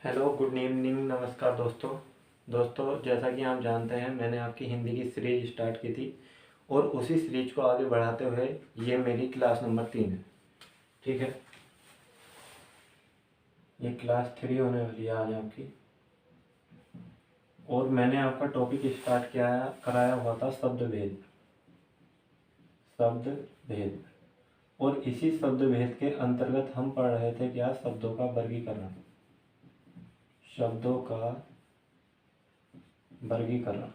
Hello, good evening, नमस्कार दोस्तों। जैसा कि आप जानते हैं, मैंने आपकी हिंदी की सीरीज स्टार्ट की थी और उसी सीरीज को आगे बढ़ाते हुए ये मेरी क्लास नंबर 3 है। ठीक है, ये क्लास 3 होने वाली है आज आपकी। और मैंने आपका टॉपिक स्टार्ट कराया हुआ था शब्द भेद। और इसी शब्द भेद के अंतर्गत हम पढ़ रहे थे क्या, शब्दों का वर्गीकरण। शब्दों का वर्गीकरण।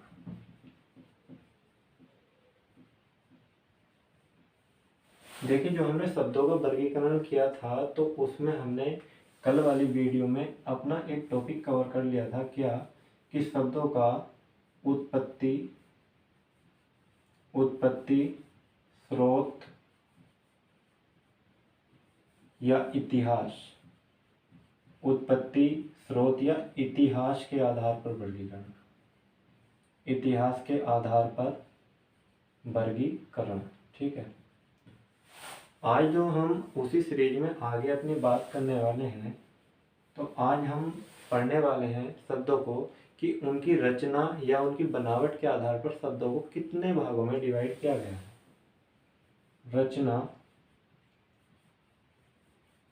देखिए, जो हमने शब्दों का वर्गीकरण किया था तो उसमें हमने कल वाली वीडियो में अपना एक टॉपिक कवर कर लिया था क्या, कि शब्दों का उत्पत्ति उत्पत्ति स्रोत या इतिहास। उत्पत्ति, स्रोत या इतिहास के आधार पर वर्गीकरण। इतिहास के आधार पर वर्गीकरण। ठीक है, आज जो हम उसी सीरीज में आगे अपनी बात करने वाले हैं, तो आज हम पढ़ने वाले हैं शब्दों को कि उनकी रचना या उनकी बनावट के आधार पर शब्दों को कितने भागों में डिवाइड किया गया है। रचना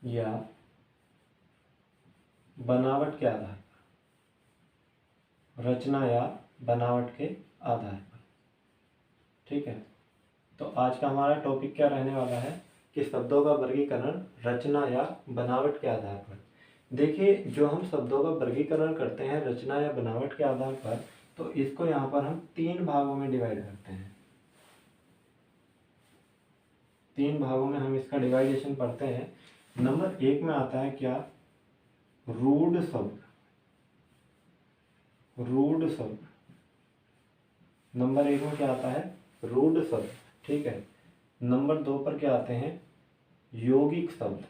या बनावट के आधार पर। रचना या बनावट के आधार पर। ठीक है, तो आज का हमारा टॉपिक क्या रहने वाला है कि शब्दों का वर्गीकरण रचना या बनावट के आधार पर। देखिए, जो हम शब्दों का वर्गीकरण करते हैं रचना या बनावट के आधार पर, तो इसको यहाँ पर हम 3 भागों में डिवाइड करते हैं। 3 भागों में हम इसका डिवाइडेशन पढ़ते हैं। नंबर 1 में आता है क्या, रूढ़ शब्द। रूढ़ शब्द नंबर 1 में क्या आता है, रूढ़ शब्द। ठीक है, नंबर 2 पर क्या आते हैं, यौगिक शब्द।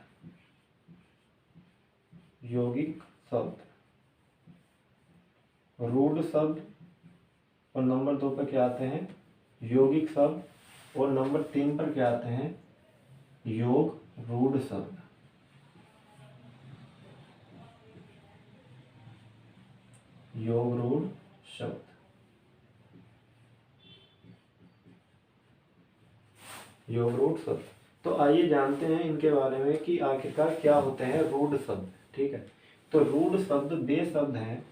यौगिक शब्द, रूढ़ शब्द और नंबर 2 पर क्या आते हैं, यौगिक शब्द। और नंबर 3 पर क्या आते हैं, योग रूढ़ शब्द। योग रूढ़ शब्द। योग रूढ़ शब्द। तो आइए जानते हैं इनके बारे में कि आखिरकार क्या होते हैं रूढ़ शब्द। ठीक है, तो रूढ़ शब्द वे शब्द हैं,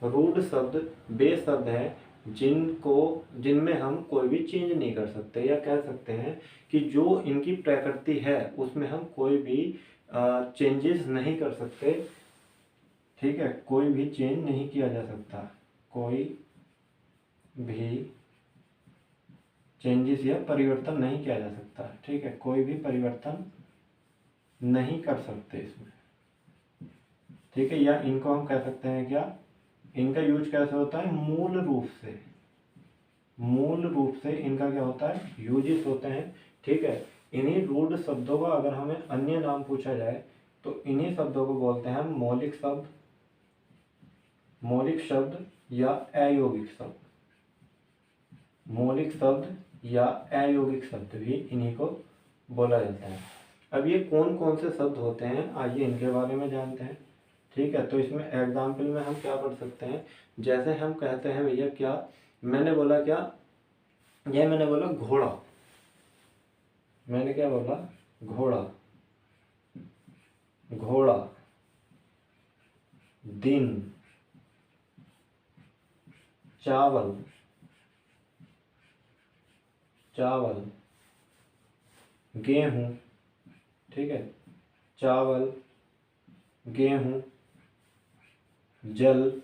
रूढ़ शब्द वे शब्द हैं जिनमें हम कोई भी चेंज नहीं कर सकते, या कह सकते हैं कि जो इनकी प्रकृति है उसमें हम कोई भी चेंजेस नहीं कर सकते। ठीक है, कोई भी चेंज नहीं किया जा सकता, कोई भी चेंजेस या परिवर्तन नहीं किया जा सकता। ठीक है, कोई भी परिवर्तन नहीं कर सकते इसमें। ठीक है, या इनको हम कह सकते हैं क्या, इनका यूज कैसे होता है, मूल रूप से इनका क्या होता है, यूजेस होते हैं। ठीक है, इन्हीं रूढ़ शब्दों का अगर हमें अन्य नाम पूछा जाए तो इन्हीं शब्दों को बोलते हैं हम मौलिक शब्द या अयौगिक शब्द। मौलिक शब्द या अयौगिक शब्द भी इन्हीं को बोला जाता है। अब ये कौन कौन से शब्द होते हैं, आइए इनके बारे में जानते हैं। ठीक है, तो इसमें एग्जाम्पल में हम क्या पढ़ सकते हैं, जैसे हम कहते हैं भैया क्या, मैंने बोला क्या, यह मैंने बोला घोड़ा। मैंने क्या बोला, घोड़ा। घोड़ा, दिन, चावल, चावल, गेहूं। ठीक है, चावल, गेहूं, जल,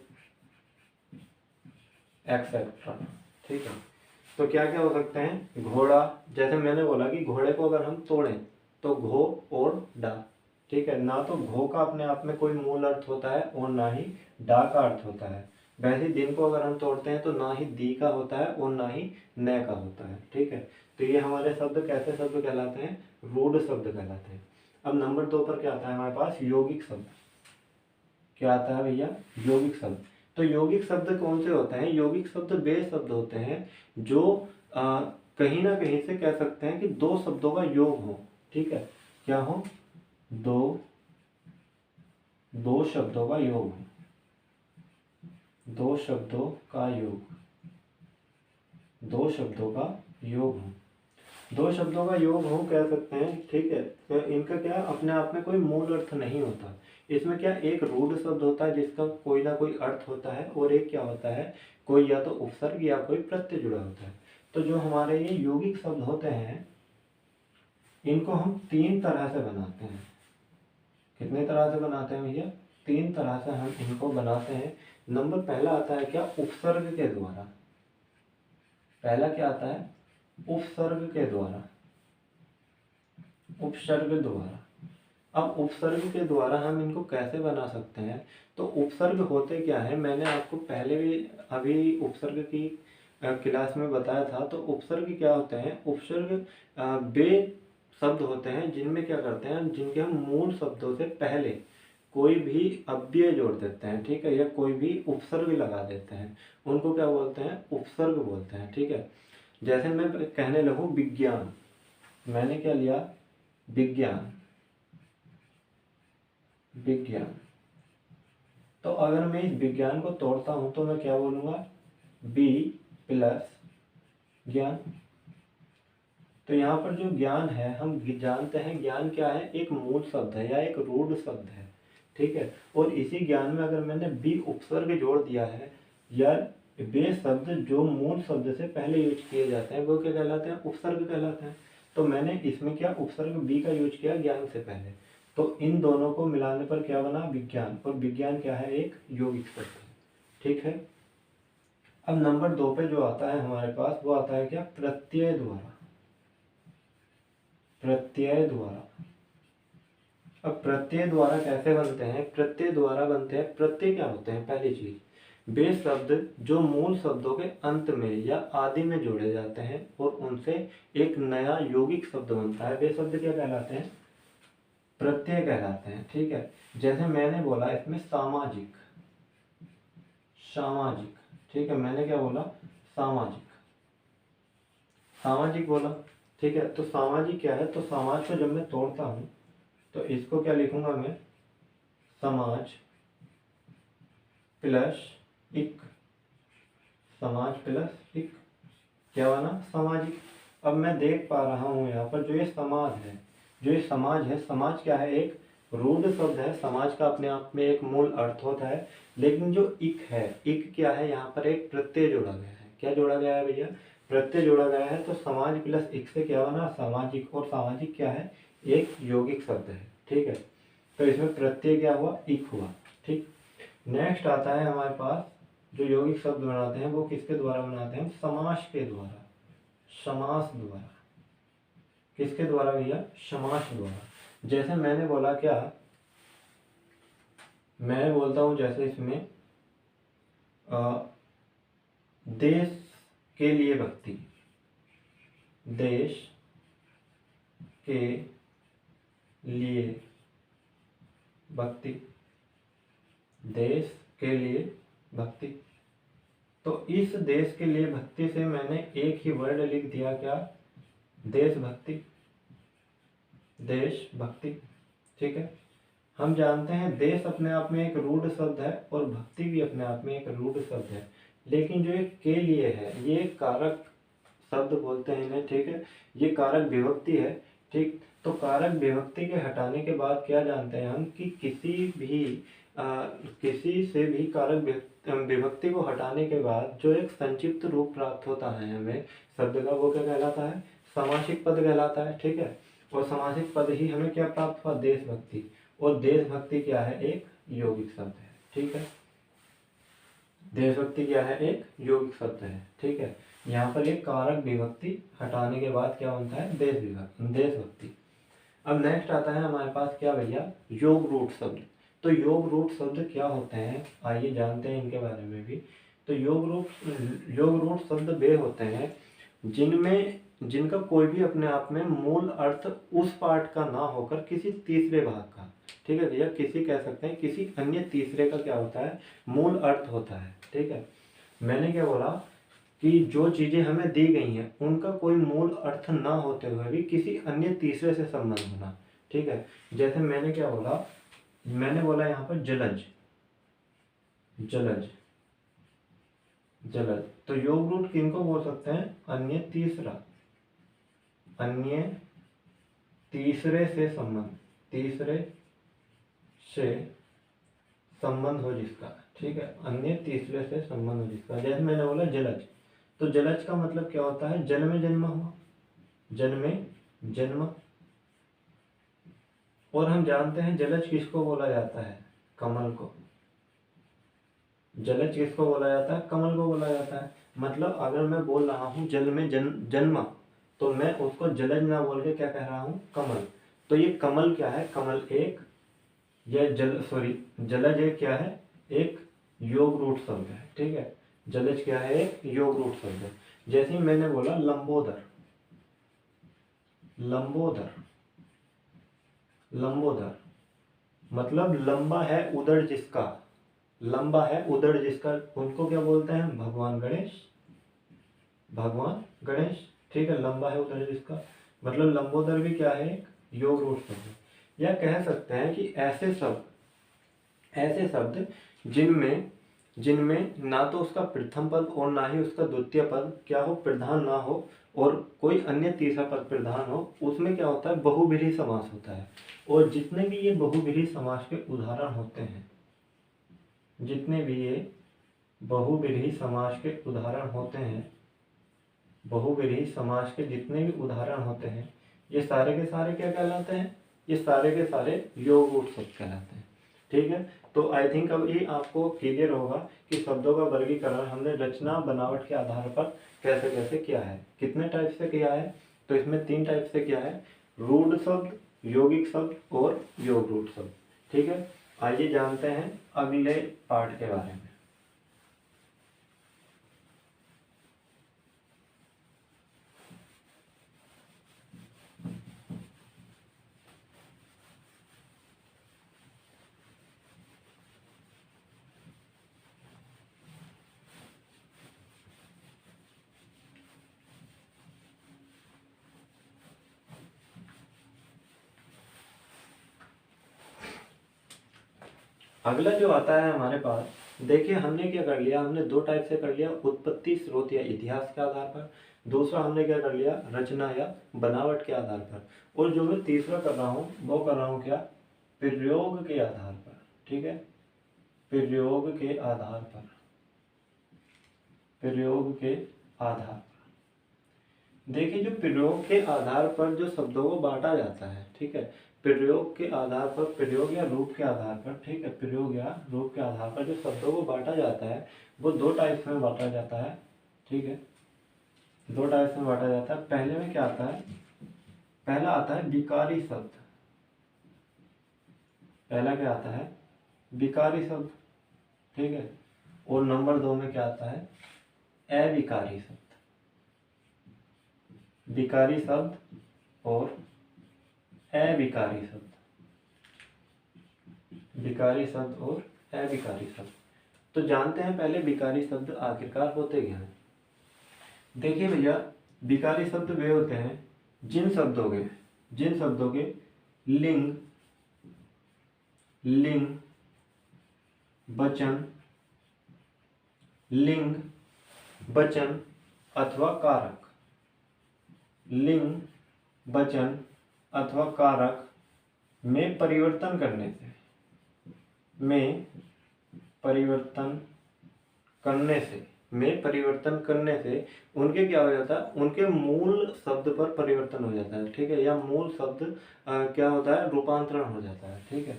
एक्सेट्रा। ठीक है, तो क्या क्या हो सकते हैं, घोड़ा, जैसे मैंने बोला कि घोड़े को अगर हम तोड़ें तो घो और डा। ठीक है, ना तो घो का अपने आप में कोई मूल अर्थ होता है और ना ही डा का अर्थ होता है। वैसे ही दिन को अगर हम तोड़ते हैं तो ना ही दी का होता है और ना ही न का होता है। ठीक है, तो ये हमारे शब्द कैसे शब्द कहलाते हैं, रूढ़ शब्द कहलाते हैं। अब नंबर 2 पर क्या आता है हमारे पास, यौगिक शब्द। क्या आता है भैया, यौगिक शब्द। तो यौगिक शब्द कौन से होते हैं, यौगिक शब्द वे शब्द होते हैं जो कहीं ना कहीं से कह सकते हैं कि 2 शब्दों का योग हो। ठीक है, क्या हो, दो शब्दों का योग हो, दो शब्दों का योग, दो शब्दों का योग हो, दो शब्दों का योग हो कह सकते हैं, ठीक है। तो इनका क्या अपने आप में कोई मूल अर्थ नहीं होता। इसमें क्या एक रूढ़ शब्द होता है जिसका कोई ना कोई अर्थ होता है, और एक क्या होता है, कोई या तो उपसर्ग या कोई प्रत्यय जुड़ा होता है। तो जो हमारे ये यौगिक शब्द होते हैं इनको हम तीन तरह से बनाते हैं। कितने तरह से बनाते हैं भैया? तीन तरह से हम इनको बनाते हैं। नंबर पहला आता है क्या, उपसर्ग के द्वारा। पहला क्या आता है, उपसर्ग के द्वारा, उपसर्ग द्वारा। अब उपसर्ग के द्वारा हम इनको कैसे बना सकते हैं? तो उपसर्ग होते क्या है, मैंने आपको पहले भी अभी उपसर्ग की क्लास में बताया था। तो उपसर्ग क्या होते हैं, उपसर्ग वे शब्द होते हैं जिनमें क्या करते हैं, जिनके हम मूल शब्दों से पहले कोई भी अव्यय जोड़ देते हैं, ठीक है, या कोई भी उपसर्ग लगा देते हैं, उनको क्या बोलते हैं, उपसर्ग बोलते हैं, ठीक है। जैसे मैं कहने लगूं विज्ञान, मैंने क्या लिया, विज्ञान, विज्ञान। तो अगर मैं इस विज्ञान को तोड़ता हूं तो मैं क्या बोलूंगा, बी प्लस ज्ञान। तो यहाँ पर जो ज्ञान है, हम जानते हैं ज्ञान क्या है, एक मूल शब्द है या एक रूढ़ शब्द है, ठीक है। और इसी ज्ञान में अगर मैंने बी उपसर्ग जोड़ दिया है, या वे शब्द जो मूल शब्द से पहले यूज किए जाते हैं वो क्या कहलाते हैं, उपसर्ग कहलाते हैं। तो मैंने इसमें क्या उपसर्ग बी का यूज किया ज्ञान से पहले, तो इन दोनों को मिलाने पर क्या बना, विज्ञान। और विज्ञान क्या है, एक यौगिक शब्द है, ठीक है। अब नंबर 2 पे जो आता है हमारे पास, वो आता है क्या, प्रत्यय द्वारा, प्रत्यय द्वारा। अब प्रत्यय द्वारा कैसे बनते हैं, प्रत्यय द्वारा बनते हैं, प्रत्यय क्या होते हैं, पहली चीज वे शब्द जो मूल शब्दों के अंत में या आदि में जोड़े जाते हैं और उनसे एक नया यौगिक शब्द बनता है, वे शब्द क्या कहलाते हैं, प्रत्यय कहलाते हैं, ठीक है। जैसे मैंने बोला इसमें सामाजिक, सामाजिक, ठीक है, मैंने क्या बोला, सामाजिक, सामाजिक बोला, ठीक है। तो सामाजिक क्या है, तो समाज को जब मैं तोड़ता हूँ तो इसको क्या लिखूंगा मैं, समाज प्लस इक, समाज प्लस इक, क्या बना, सामाजिक। अब मैं देख पा रहा हूँ यहाँ पर जो ये समाज है, जो ये समाज है, समाज क्या है, एक रूढ़ शब्द है। समाज का अपने आप में एक मूल अर्थ होता है, लेकिन जो इक है, इक क्या है, यहाँ पर एक प्रत्यय जोड़ा गया है। क्या जोड़ा गया है भैया, प्रत्यय जोड़ा गया है। तो समाज प्लस इक से क्या बना, सामाजिक। और सामाजिक क्या है, एक यौगिक शब्द है, ठीक है। तो इसमें प्रत्यय क्या हुआ, इक हुआ, ठीक। नेक्स्ट आता है हमारे पास, जो यौगिक शब्द बनाते हैं वो किसके द्वारा बनाते हैं, समास के द्वारा, समास द्वारा। किसके द्वारा भैया, समास द्वारा। जैसे मैंने बोला क्या, मैं बोलता हूं जैसे इसमें देश के लिए भक्ति, देश के लिए भक्ति, देश के लिए भक्ति। तो इस देश के लिए भक्ति से मैंने एक ही वर्ड लिख दिया, क्या, देशभक्ति, देशभक्ति, ठीक है। हम जानते हैं देश अपने आप में एक रूढ़ शब्द है और भक्ति भी अपने आप में एक रूढ़ शब्द है, लेकिन जो एक के लिए है ये कारक शब्द बोलते हैं इन्हें, ठीक है। ये कारक विभक्ति है, ठीक। तो कारक विभक्ति के हटाने के बाद क्या जानते हैं हम, कि किसी से भी कारक विभक्ति को हटाने के बाद जो एक संक्षिप्त रूप प्राप्त होता है हमें शब्द का, वो क्या कहलाता है, समासिक पद कहलाता है, ठीक है। और समासिक पद ही हमें क्या प्राप्त हुआ, देशभक्ति। और देशभक्ति क्या है, एक यौगिक शब्द है, ठीक है। देशभक्ति क्या है, एक यौगिक शब्द है, ठीक है। यहाँ पर एक कारक विभक्ति हटाने के बाद क्या बनता है, देशभक्ति। अब नेक्स्ट आता है हमारे पास क्या भैया, योग रूट शब्द। तो योग रूट शब्द क्या होते हैं, आइए जानते हैं इनके बारे में भी। तो योग रूट शब्द वे होते हैं जिनका कोई भी अपने आप में मूल अर्थ उस पार्ट का ना होकर किसी तीसरे भाग का, ठीक है भैया, किसी कह सकते हैं किसी अन्य तीसरे का क्या होता है, मूल अर्थ होता है, ठीक है। मैंने क्या बोला कि जो चीजें हमें दी गई हैं उनका कोई मूल अर्थ ना होते हुए भी किसी अन्य तीसरे से संबंध होना, ठीक है। जैसे मैंने क्या बोला, मैंने बोला यहाँ पर जलज, जलज, जलज। तो योग रूट किनको बोल सकते हैं? अन्य तीसरा, अन्य तीसरे से संबंध, तीसरे से संबंध हो जिसका, ठीक है, अन्य तीसरे से संबंध हो जिसका। जैसे मैंने बोला जलज, तो जलज का मतलब क्या होता है? जन्मे जन्म हुआ, जन्मे जन्म। और हम जानते हैं जलज किसको बोला जाता है? कमल को। जलज किसको बोला जाता है? कमल को बोला जाता है। मतलब अगर मैं बोल रहा हूँ जल में जन्मा, तो मैं उसको जलज ना बोल के क्या कह रहा हूँ? कमल। तो ये कमल क्या है? कमल एक, यह जलज एक क्या है? एक योग रूट शब्द है, ठीक है। जलज क्या है? एक योग रूट शब्द है। जैसे ही मैंने बोला लंबोदर, लंबोदर, लंबोदर मतलब लंबा है उदर जिसका, लंबा है उदर जिसका, उनको क्या बोलते हैं? भगवान गणेश, भगवान गणेश, ठीक है। लंबा है उदर जिसका, मतलब लंबोदर भी क्या है? एक योग रूट शब्द है। या कह सकते हैं कि ऐसे शब्द, ऐसे शब्द जिनमें जिनमें ना तो उसका प्रथम पद और ना ही उसका द्वितीय पद क्या हो? प्रधान ना हो, और कोई अन्य तीसरा पद प्रधान हो, उसमें क्या होता है? बहुव्रीहि समास होता है। और जितने भी ये बहुव्रीहि समास के उदाहरण होते हैं, जितने भी ये बहुव्रीहि समास के उदाहरण होते हैं, बहुव्रीहि समास के जितने भी उदाहरण होते हैं, ये सारे के सारे क्या कहलाते हैं? ये सारे के सारे योग रूट शब्द कहलाते हैं, ठीक है। तो आई थिंक अब ये आपको क्लियर होगा कि शब्दों का वर्गीकरण हमने रचना बनावट के आधार पर कैसे कैसे किया है। कितने टाइप से किया है? तो इसमें 3 टाइप से किया है, रूढ़ शब्द, यौगिक शब्द और योग रूट शब्द, ठीक है। आइए जानते हैं अगले पार्ट के बारे में। अगला जो आता है हमारे पास, देखिए हमने क्या कर लिया? हमने 2 टाइप से कर लिया, उत्पत्ति स्रोत या इतिहास के आधार पर। दूसरा हमने क्या कर लिया? रचना या बनावट के आधार पर। और जो मैं तीसरा कर रहा हूँ वो कर रहा हूँ क्या? प्रयोग के आधार पर, ठीक है, प्रयोग के आधार पर, प्रयोग के आधार पर। देखिए जो प्रयोग के आधार पर जो शब्दों को बांटा जाता है, ठीक है, प्रयोग के आधार पर, प्रयोग या रूप के आधार पर, ठीक है, प्रयोग या रूप के आधार पर जो शब्दों को बांटा जाता है वो 2 टाइप में बांटा जाता है, ठीक है, 2 टाइप में बांटा जाता है। पहले में क्या आता है? पहला आता है विकारी शब्द, पहला क्या आता है? विकारी शब्द, ठीक है। और नंबर 2 में क्या आता है? अविकारी शब्द, विकारी शब्द और अविकारी शब्द, विकारी शब्द और अविकारी शब्द। तो जानते हैं पहले विकारी शब्द आखिरकार होते क्या हैं। देखिए भैया, विकारी शब्द वे होते हैं जिन शब्दों के लिंग, लिंग, वचन, लिंग, वचन अथवा कारक, लिंग, वचन अथवा कारक में परिवर्तन करने से, में परिवर्तन करने से, में परिवर्तन करने से उनके क्या हो जाता है? उनके मूल शब्द पर परिवर्तन हो जाता है, ठीक है, या मूल शब्द क्या होता है? रूपांतरण हो जाता है, ठीक है,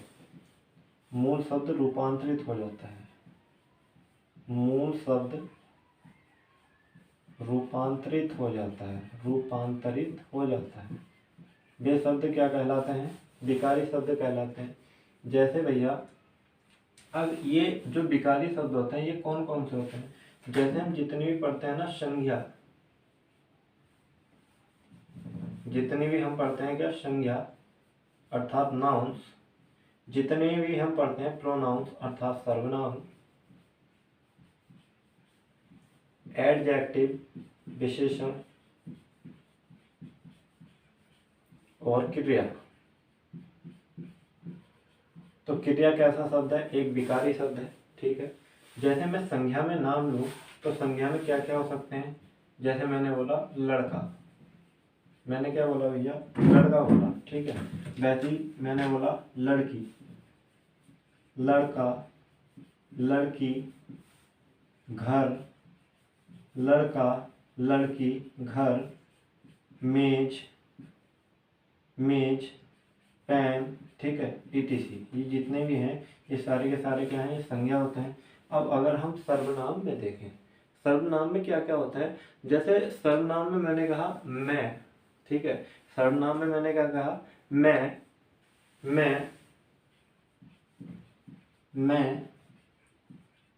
मूल शब्द रूपांतरित हो जाता है, मूल शब्द रूपांतरित हो जाता है, रूपांतरित हो जाता है। वे शब्द क्या कहलाते हैं? विकारी शब्द कहलाते हैं। जैसे भैया अब ये जो विकारी शब्द होते हैं ये कौन कौन से होते हैं? जैसे हम जितनी भी पढ़ते हैं ना संज्ञा, जितनी भी हम पढ़ते हैं क्या? संज्ञा अर्थात नाउन्स, जितने भी हम पढ़ते हैं प्रोनाउंस अर्थात सर्वनाम, एडजेक्टिव विशेषण और क्रिया, तो क्रिया कैसा शब्द है, एक विकारी शब्द है, ठीक है। जैसे मैं संज्ञा में नाम लूँ तो संज्ञा में क्या क्या हो सकते हैं, जैसे मैंने बोला लड़का, मैंने क्या बोला भैया, लड़का बोला, ठीक है। वैसे ही मैंने बोला लड़की, लड़का, लड़की, घर, लड़का, लड़की, घर, मेज, मेज, पेन, ठीक है, etc। ये जितने भी हैं ये सारे के सारे क्या हैं, ये संज्ञा होते हैं। अब अगर हम सर्वनाम में देखें, सर्वनाम में क्या क्या होता है, जैसे सर्वनाम में मैंने कहा मैं, ठीक है। सर्वनाम में मैंने क्या कहा, मैं,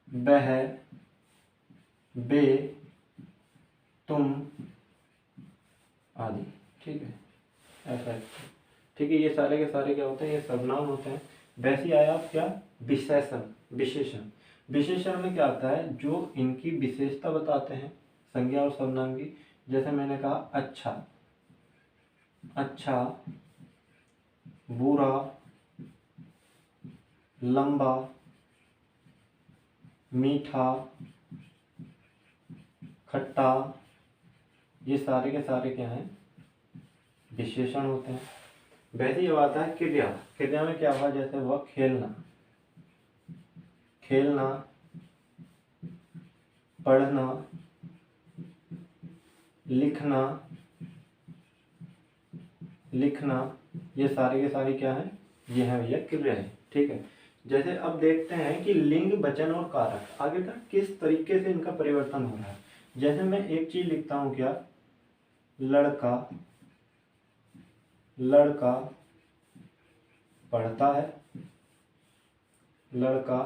वह, बे, तुम आदि, ठीक है, ऐसा है, ठीक है। ये सारे के सारे क्या होते हैं, ये सर्वनाम होते हैं। वैसे ही आया क्या, विशेषण, विशेषण, विशेषण में क्या आता है, जो इनकी विशेषता बताते हैं संज्ञा और सर्वनाम की। जैसे मैंने कहा अच्छा, अच्छा, बुरा, लंबा, मीठा, खट्टा, ये सारे के सारे क्या हैं, विशेषण होते हैं। वैसे ही आता है क्रिया, क्रिया में क्या हुआ, जैसे हुआ खेलना, खेलना, पढ़ना, लिखना, लिखना, ये सारे के सारे क्या है, ये है भैया क्रिया है, ठीक है। जैसे अब देखते हैं कि लिंग, वचन और कारक आगे तक किस तरीके से इनका परिवर्तन हो रहा है। जैसे मैं एक चीज लिखता हूं, क्या, लड़का, लड़का पढ़ता है, लड़का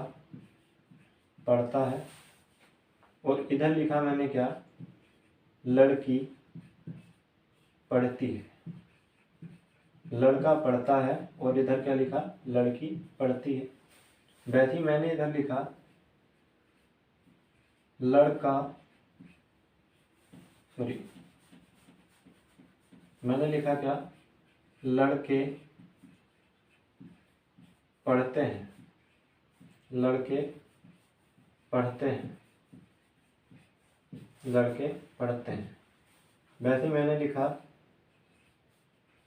पढ़ता है, और इधर लिखा मैंने क्या, लड़की पढ़ती है, लड़का पढ़ता है, और इधर क्या लिखा, लड़की पढ़ती है। वैसे ही मैंने इधर लिखा लड़का, सॉरी, मैंने लिखा क्या, लड़के पढ़ते हैं, लड़के पढ़ते हैं, लड़के पढ़ते हैं। वैसे मैंने लिखा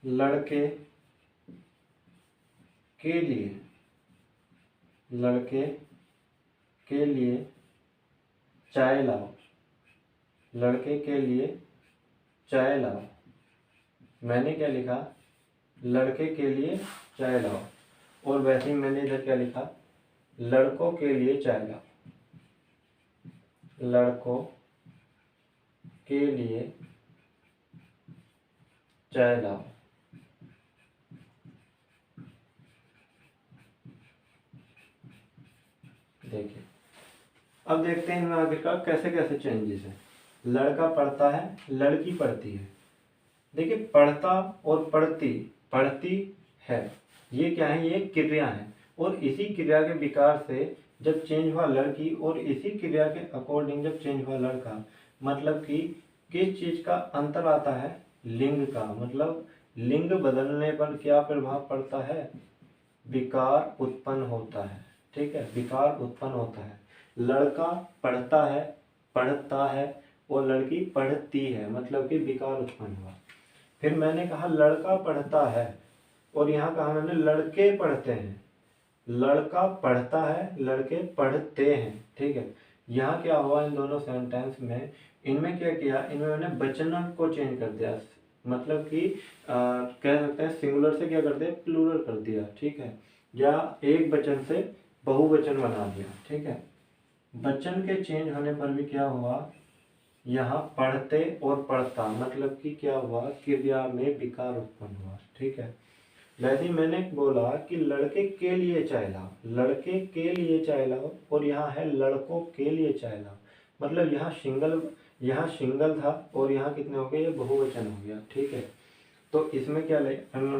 लड़के के लिए, लड़के के लिए चाय लाओ, लड़के के लिए चाय लाओ। मैंने क्या लिखा, लड़के के लिए चाय लाओ, और वैसे ही मैंने इधर क्या लिखा, लड़कों के लिए चाय लाओ, लड़कों के लिए चाय लाओ। देखिए, अब देखते हैं इनमें आगे का कैसे कैसे चेंजेस है। लड़का पढ़ता है, लड़की पढ़ती है। देखिए, पढ़ता और पढ़ती, पढ़ती है, ये क्या है, ये क्रिया है। और इसी क्रिया के विकार से जब चेंज हुआ लड़की, और इसी क्रिया के अकॉर्डिंग जब चेंज हुआ लड़का, मतलब कि किस चीज का अंतर आता है, लिंग का। मतलब लिंग बदलने पर क्या प्रभाव पड़ता है, विकार उत्पन्न होता है, ठीक है, विकार उत्पन्न होता है। लड़का पढ़ता है, पढ़ता है, और लड़की पढ़ती है, मतलब कि विकार उत्पन्न हुआ। फिर मैंने कहा लड़का पढ़ता है, और यहाँ कहा मैंने लड़के पढ़ते हैं। लड़का पढ़ता है, लड़के पढ़ते हैं, ठीक है। यहाँ क्या हुआ, इन दोनों सेंटेंस में, इनमें क्या किया, इनमें मैंने वचन को चेंज कर दिया। मतलब कि कह सकते हैं सिंगुलर से क्या कर दिया, प्लूरल कर दिया, ठीक है, या एक वचन से बहुवचन बना दिया, ठीक है। वचन के चेंज होने पर भी क्या हुआ, यहाँ पढ़ते और पढ़ता, मतलब कि क्या हुआ, क्रिया में विकार उत्पन्न हुआ, ठीक है। वैसे ही मैंने बोला कि लड़के के लिए चाय लाओ, लड़के के लिए चाय लाओ, और यहाँ है लड़कों के लिए चाय लाओ। मतलब यहाँ सिंगल था, और यहाँ कितने हो गए, ये बहुवचन हो गया, ठीक है। तो इसमें क्या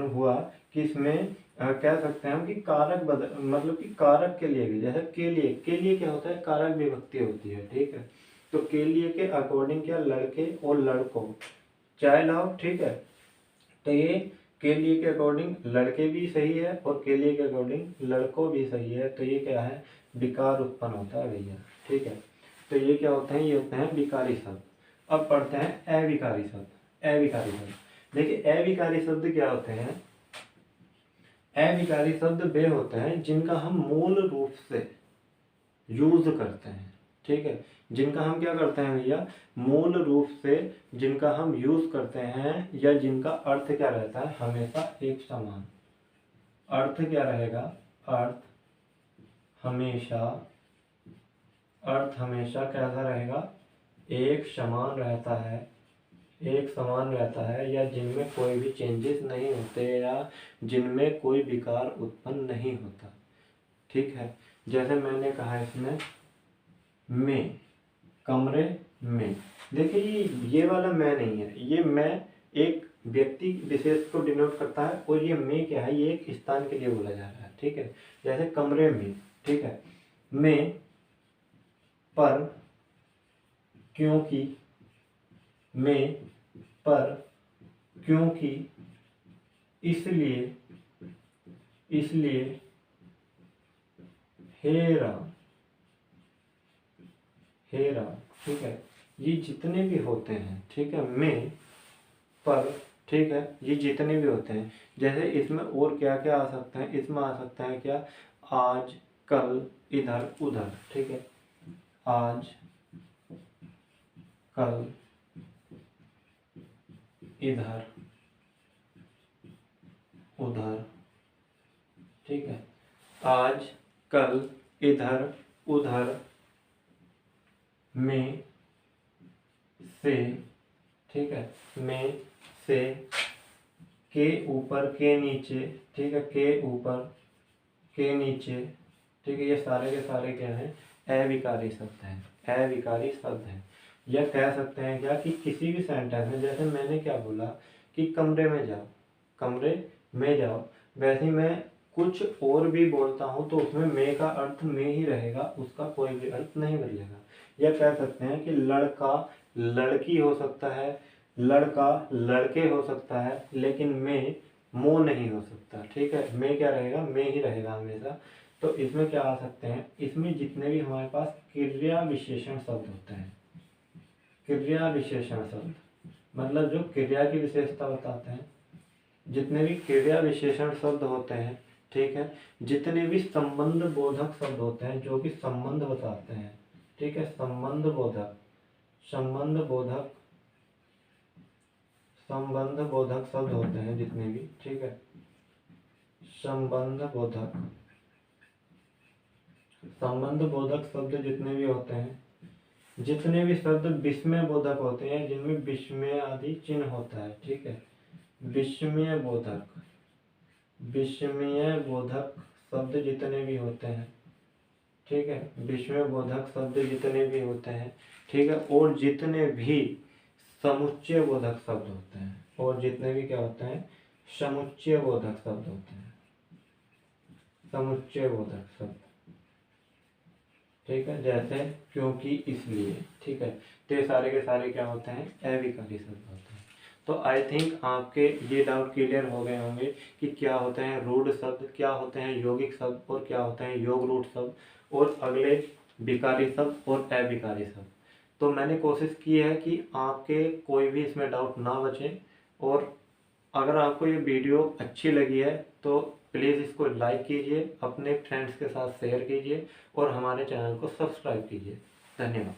हुआ कि इसमें कह सकते हैं हम कि कारक बदल, मतलब कि कारक के लिए भी, जैसे के लिए क्या होता है, कारक विभक्ति होती है, ठीक है। तो के लिए के अकॉर्डिंग क्या, लड़के और लड़कों चाय लाओ, ठीक है। तो ये के लिए के अकॉर्डिंग लड़के भी सही है और के लिए के अकॉर्डिंग लड़कों भी सही है, तो ये क्या है, विकार उत्पन्न होता है भैया। ठीक है, तो ये क्या होते हैं, ये होते हैं विकारी शब्द। अब पढ़ते हैं अविकारी शब्द। अविकारी शब्द देखिए, अविकारी शब्द क्या होते हैं, अविकारी शब्द वे होते हैं जिनका हम मूल रूप से यूज करते हैं। ठीक है, जिनका हम क्या करते हैं भैया, मूल रूप से जिनका हम यूज करते हैं, या जिनका अर्थ क्या रहता है, हमेशा एक समान। अर्थ क्या रहेगा, अर्थ हमेशा कैसा रहेगा, एक समान रहता है, एक समान रहता है, या जिनमें कोई भी चेंजेस नहीं होते, या जिनमें कोई विकार उत्पन्न नहीं होता। ठीक है, जैसे मैंने कहा इसमें में, कमरे में, देखिए ये वाला मैं नहीं है, ये मैं एक व्यक्ति विशेष को डिनोट करता है, और ये में क्या है, ये एक स्थान के लिए बोला जा रहा है। ठीक है, जैसे कमरे में, ठीक है, में, पर, क्योंकि, में, पर, क्योंकि, इसलिए, हेरा, ठीक है, ये जितने भी होते हैं, ठीक है, में, पर, ठीक है, ये जितने भी होते हैं, जैसे इसमें और क्या क्या आ सकता है, इसमें आ सकता है क्या, आज, कल, इधर, उधर। ठीक है, आज, कल, इधर, उधर। ठीक है, आज, कल, इधर, उधर, में, से, ठीक है, में, से, के ऊपर, के नीचे, ठीक है, के ऊपर, के नीचे। ठीक है, ये सारे के सारे क्या हैं, अविकारी शब्द हैं, अविकारी शब्द हैं। या कह सकते हैं क्या कि किसी भी सेंटेंस में, जैसे मैंने क्या बोला कि कमरे में जाओ, कमरे में जाओ, वैसे ही मैं कुछ और भी बोलता हूँ तो उसमें में का अर्थ में ही रहेगा, उसका कोई भी अर्थ नहीं बदलेगा। या कह सकते हैं कि लड़का लड़की हो सकता है, लड़का लड़के हो सकता है, लेकिन में मो नहीं हो सकता। ठीक है, में क्या रहेगा, में ही रहेगा हमेशा। तो इसमें क्या आ सकते हैं, इसमें जितने भी हमारे पास क्रिया विशेषण शब्द होते हैं, क्रिया विशेषण शब्द मतलब जो क्रिया की विशेषता बताते हैं, जितने भी क्रिया विशेषण शब्द होते हैं, ठीक है, जितने भी संबंध बोधक शब्द होते हैं जो कि संबंध बताते हैं, ठीक है, संबंध बोधक शब्द होते हैं जितने भी, ठीक है, संबंध बोधक शब्द जितने भी होते हैं, जितने भी शब्द विस्मय बोधक होते हैं, जिनमें विस्मय आदि चिन्ह होता है, ठीक है, विस्मय बोधक शब्द जितने भी होते हैं, ठीक है, विस्मय बोधक शब्द जितने भी होते हैं, ठीक है, और जितने भी समुच्चय बोधक शब्द होते हैं, और जितने भी क्या होते हैं, समुच्चय बोधक शब्द होते हैं, समुच्चय बोधक शब्द, ठीक है, जैसे क्योंकि, इसलिए। ठीक है, तो ये सारे के सारे क्या होते हैं, अविकारी शब्द होते हैं। तो आई थिंक आपके ये डाउट क्लियर हो गए होंगे कि क्या होते हैं रूढ़ शब्द, क्या होते हैं यौगिक शब्द, और क्या होते हैं योग रूढ़ शब्द, और अगले विकारी शब्द और अविकारी शब्द। तो मैंने कोशिश की है कि आपके कोई भी इसमें डाउट ना बचे, और अगर आपको ये वीडियो अच्छी लगी है तो प्लीज़ इसको लाइक कीजिए, अपने फ्रेंड्स के साथ शेयर कीजिए, और हमारे चैनल को सब्सक्राइब कीजिए। धन्यवाद।